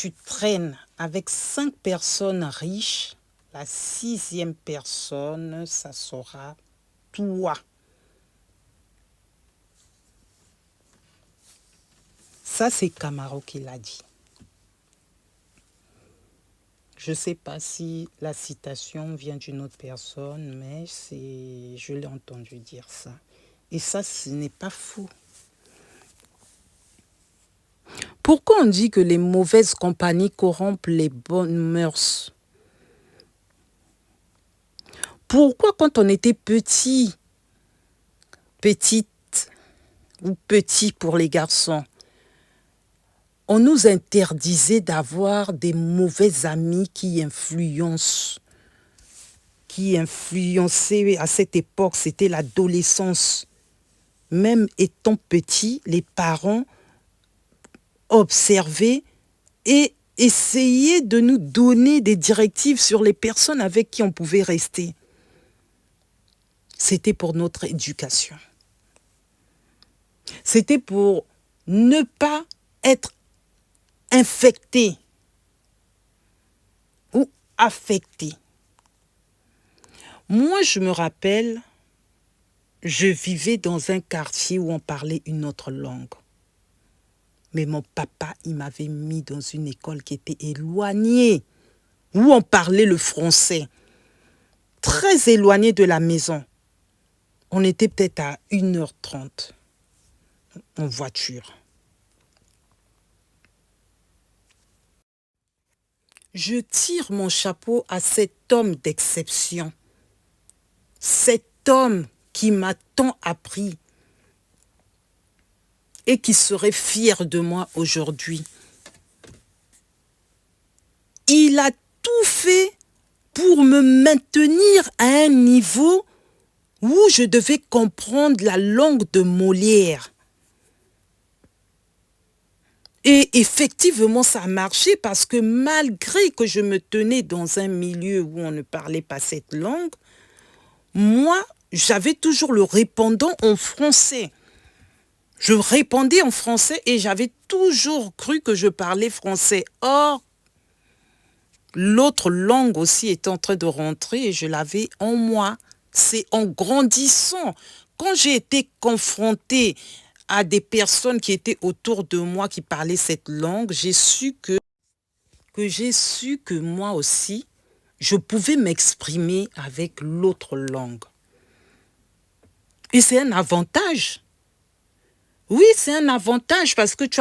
tu traînes avec 5 personnes riches, la 6e personne, ça sera toi. Ça, c'est Camaro qui l'a dit. Je ne sais pas si la citation vient d'une autre personne, mais je l'ai entendu dire ça. Et ça, ce n'est pas faux. Pourquoi on dit que les mauvaises compagnies corrompent les bonnes mœurs? Pourquoi quand on était petit, petite ou petit pour les garçons, on nous interdisait d'avoir des mauvais amis qui influençaient à cette époque, c'était l'adolescence. Même étant petit, les parents observaient et essayaient de nous donner des directives sur les personnes avec qui on pouvait rester. C'était pour notre éducation. C'était pour ne pas être infecté ou affecté. Moi, je me rappelle, je vivais dans un quartier où on parlait une autre langue. Mais mon papa, il m'avait mis dans une école qui était éloignée, où on parlait le français, très éloignée de la maison. On était peut-être à 1h30 en voiture. Je tire mon chapeau à cet homme d'exception, cet homme qui m'a tant appris et qui serait fier de moi aujourd'hui. Il a tout fait pour me maintenir à un niveau où je devais comprendre la langue de Molière. Et effectivement, ça a marché parce que malgré que je me tenais dans un milieu où on ne parlait pas cette langue, moi, j'avais toujours le répondant en français. Je répondais en français et j'avais toujours cru que je parlais français. Or, l'autre langue aussi est en train de rentrer et je l'avais en moi. C'est en grandissant. Quand j'ai été confrontée à des personnes qui étaient autour de moi qui parlaient cette langue, j'ai su que moi aussi, je pouvais m'exprimer avec l'autre langue. Et c'est un avantage. Oui, c'est un avantage parce que tu